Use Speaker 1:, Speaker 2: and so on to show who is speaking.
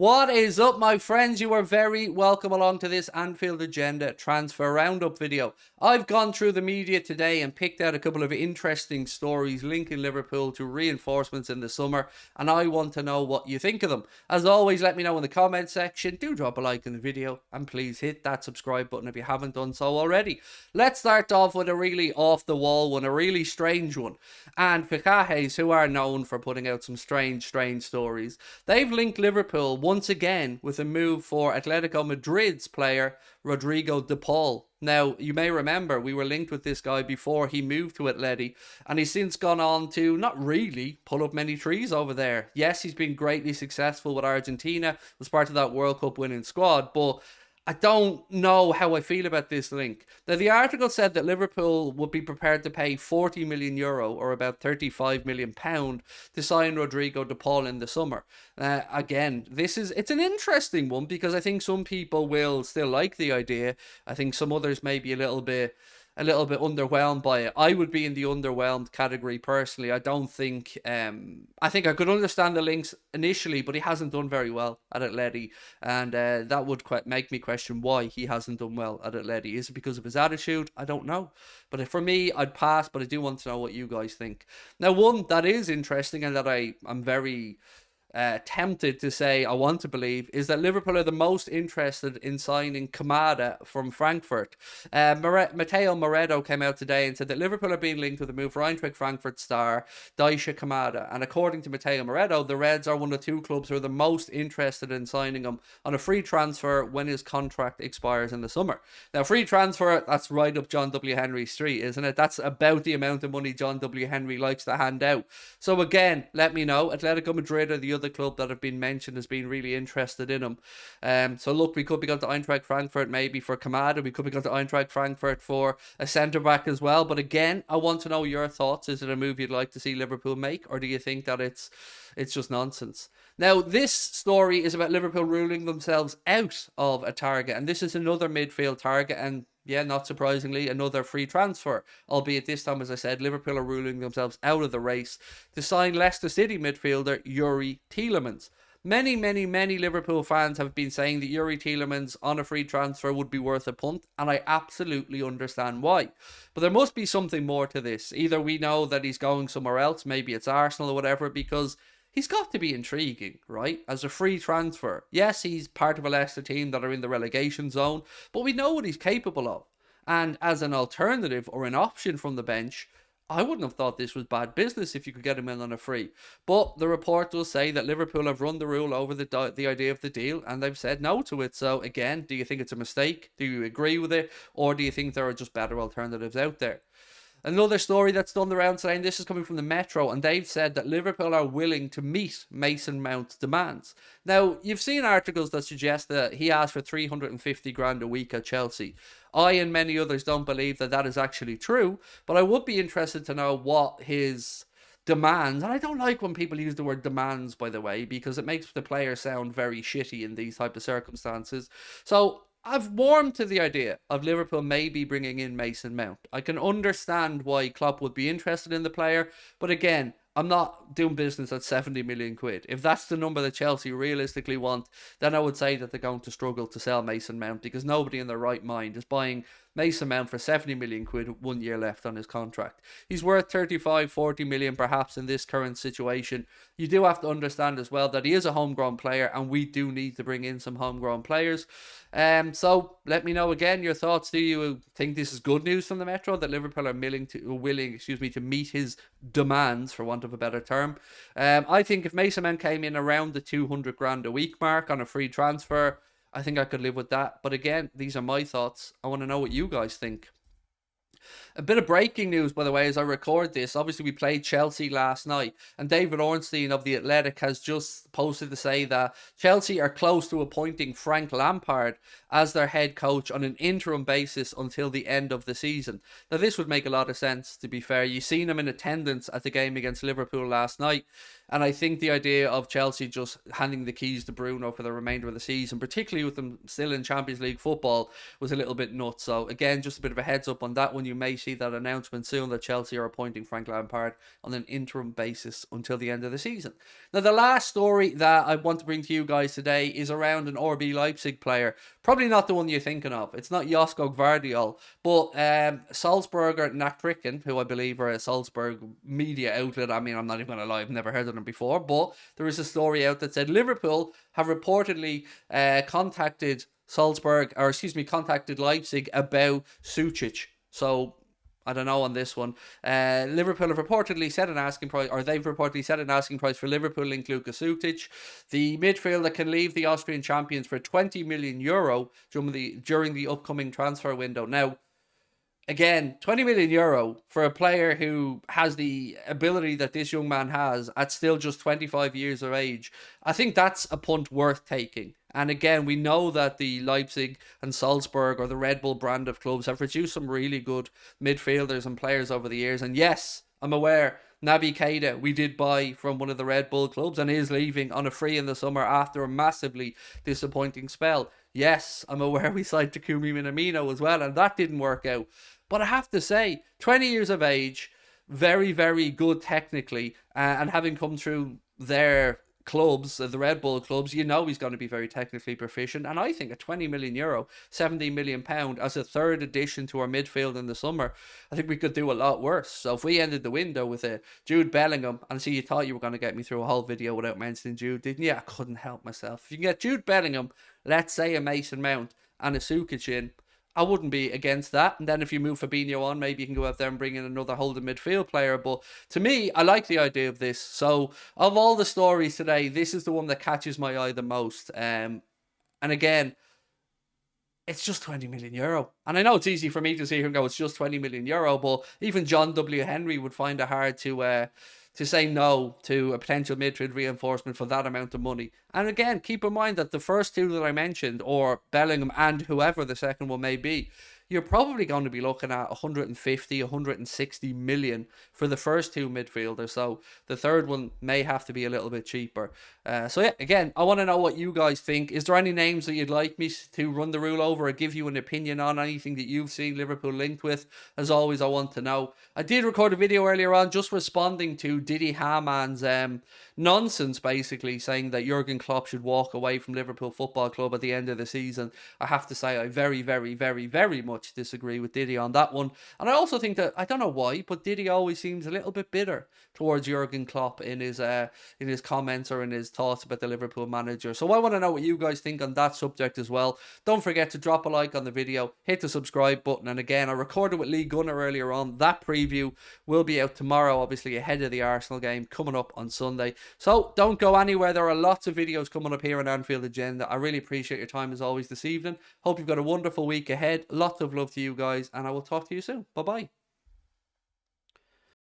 Speaker 1: What is up, my friends? You are very welcome along to this Anfield Agenda transfer roundup video. I've gone through the media today and picked out a couple of interesting stories linking Liverpool to reinforcements in the summer, and I want to know what you think of them. As always, let me know in the comment section. Do drop a like in the video, and please hit that subscribe button if you haven't done so already. Let's start off with a really off-the-wall one, a really strange one. And Ficajes, who are known for putting out some strange stories, they've linked Liverpool once again with a move for Atletico Madrid's player Rodrigo de Paul. Now, you may remember we were linked with this guy before he moved to Atleti, and he's since gone on to not really pull up many trees over there. Yes, he's been greatly successful with Argentina, was part of that World Cup winning squad, but I don't know how I feel about this link. Now, the article said that Liverpool would be prepared to pay €40 million, or about £35 million, to sign Rodrigo de Paul in the summer. Again, it's an interesting one because I think some people will still like the idea. I think some others may be a little bit underwhelmed by it. I would be in the underwhelmed category personally. I don't think I think I could understand the links initially, but he hasn't done very well at Atleti, and that would make me question why he hasn't done well at Atleti. Is it because of his attitude? I don't know. But for me, I'd pass, but I do want to know what you guys think. Now, one that is interesting and that I'm very tempted to say I want to believe is that Liverpool are the most interested in signing Kamada from Frankfurt. Matteo Moretto came out today and said that Liverpool are being linked with a move for Eintracht Frankfurt star Daisha Kamada, and according to Matteo Moretto, the Reds are one of the two clubs who are the most interested in signing him on a free transfer when his contract expires in the summer. Now, free transfer, that's right up John W. Henry's street, isn't it? That's about the amount of money John W. Henry likes to hand out. So again, let me know. Atletico Madrid are the other club that have been mentioned as being really interested in him. So look, we could be going to Eintracht Frankfurt maybe for Kamada. We could be going to Eintracht Frankfurt for a centre-back as well. But again, I want to know your thoughts. Is it a move you'd like to see Liverpool make, or do you think that it's just nonsense? Now, this story is about Liverpool ruling themselves out of a target, and this is another midfield target, and yeah, not surprisingly, another free transfer. Albeit this time, as I said, Liverpool are ruling themselves out of the race to sign Leicester City midfielder Youri Tielemans. Many Liverpool fans have been saying that Youri Tielemans on a free transfer would be worth a punt, and I absolutely understand why. But there must be something more to this. Either we know that he's going somewhere else, maybe it's Arsenal or whatever, because he's got to be intriguing, right? As a free transfer. Yes, he's part of a Leicester team that are in the relegation zone, but we know what he's capable of. And as an alternative or an option from the bench, I wouldn't have thought this was bad business if you could get him in on a free. But the report does say that Liverpool have run the rule over the idea of the deal, and they've said no to it. So again, do you think it's a mistake? Do you agree with it? Or do you think there are just better alternatives out there? Another story that's done the rounds today, and this is coming from the Metro, and they've said that Liverpool are willing to meet Mason Mount's demands. Now, you've seen articles that suggest that he asked for 350 grand a week at Chelsea. I and many others don't believe that that is actually true, but I would be interested to know what his demands, and I don't like when people use the word demands, by the way, because it makes the player sound very shitty in these type of circumstances. So I've warmed to the idea of Liverpool maybe bringing in Mason Mount. I can understand why Klopp would be interested in the player, but again, I'm not doing business at 70 million quid. If that's the number that Chelsea realistically want, then I would say that they're going to struggle to sell Mason Mount, because nobody in their right mind is buying Mason Mount for 70 million quid with 1 year left on his contract. He's worth 35, 40 million perhaps in this current situation. You do have to understand as well that he is a homegrown player, and we do need to bring in some homegrown players. So let me know again your thoughts. Do you think this is good news from the Metro that Liverpool are willing to meet his demands, for want of a better term? I think if Mason Mount came in around the 200 grand a week mark on a free transfer, I think I could live with that. But again, these are my thoughts. I want to know what you guys think. A bit of breaking news, by the way, as I record this. Obviously, we played Chelsea last night, and David Ornstein of The Athletic has just posted to say that Chelsea are close to appointing Frank Lampard as their head coach on an interim basis until the end of the season. Now, this would make a lot of sense, to be fair. You've seen him in attendance at the game against Liverpool last night, And I think the idea of Chelsea just handing the keys to Bruno for the remainder of the season, particularly with them still in Champions League football, was a little bit nuts. So again, just a bit of a heads up on that one. You may see that announcement soon that Chelsea are appointing Frank Lampard on an interim basis until the end of the season. Now, the last story that I want to bring to you guys today is around an RB Leipzig player. Probably not the one you're thinking of. It's not Josko Gvardiol, but Salzburger Nachrichten, who I believe are a Salzburg media outlet. I mean, I'm not even going to lie, I've never heard of them before, but there is a story out that said Liverpool have reportedly contacted contacted Leipzig about Sucic. So I don't know on this one. Liverpool have reportedly set an asking price, or they've reportedly set an asking price for Liverpool link Luka Sucic, the midfielder can leave the Austrian champions for €20 million during the upcoming transfer window. Now, again, €20 million for a player who has the ability that this young man has at still just 25 years of age. I think that's a punt worth taking. And again, we know that the Leipzig and Salzburg, or the Red Bull brand of clubs, have produced some really good midfielders and players over the years. And yes, I'm aware Naby Keita we did buy from one of the Red Bull clubs and is leaving on a free in the summer after a massively disappointing spell. Yes, I'm aware we signed Takumi Minamino as well, and that didn't work out. But I have to say, 20 years of age, very, very good technically, and having come through their clubs, the Red Bull clubs, you know he's going to be very technically proficient. And I think a €20 million, £17 million as a third addition to our midfield in the summer, I think we could do a lot worse. So if we ended the window with a Jude Bellingham, and see, you thought you were going to get me through a whole video without mentioning Jude, didn't you? I couldn't help myself. If you can get Jude Bellingham, let's say a Mason Mount and a Sukic in, I wouldn't be against that. And then if you move Fabinho on, maybe you can go out there and bring in another holding midfield player. But to me, I like the idea of this. So of all the stories today, this is the one that catches my eye the most. And again, it's just €20 million. And I know it's easy for me to sit here and go, it's just €20 million. But even John W. Henry would find it hard to say no to a potential midfield reinforcement for that amount of money. And again, keep in mind that the first two that I mentioned, or Bellingham and whoever the second one may be, you're probably going to be looking at 150, 160 million for the first two midfielders. So the third one may have to be a little bit cheaper. So yeah, again, I want to know what you guys think. Is there any names that you'd like me to run the rule over or give you an opinion on, anything that you've seen Liverpool linked with? As always, I want to know. I did record a video earlier on just responding to Didi Haman's nonsense, basically saying that Jurgen Klopp should walk away from Liverpool Football Club at the end of the season. I have to say I very, very, very, very much disagree with Didi on that one. And I also think that, I don't know why, but Didi always seems a little bit bitter towards Jurgen Klopp in his comments or in his thoughts about the Liverpool manager. So I want to know what you guys think on that subject as well. Don't forget to drop a like on the video, hit the subscribe button, and again, I recorded with Lee Gunner earlier on. That preview will be out tomorrow, obviously ahead of the Arsenal game coming up on Sunday. So don't go anywhere. There are lots of videos coming up here on Anfield Agenda. I really appreciate your time as always this evening. Hope you've got a wonderful week ahead. Lots of love to you guys, and I will talk to you soon. Bye bye.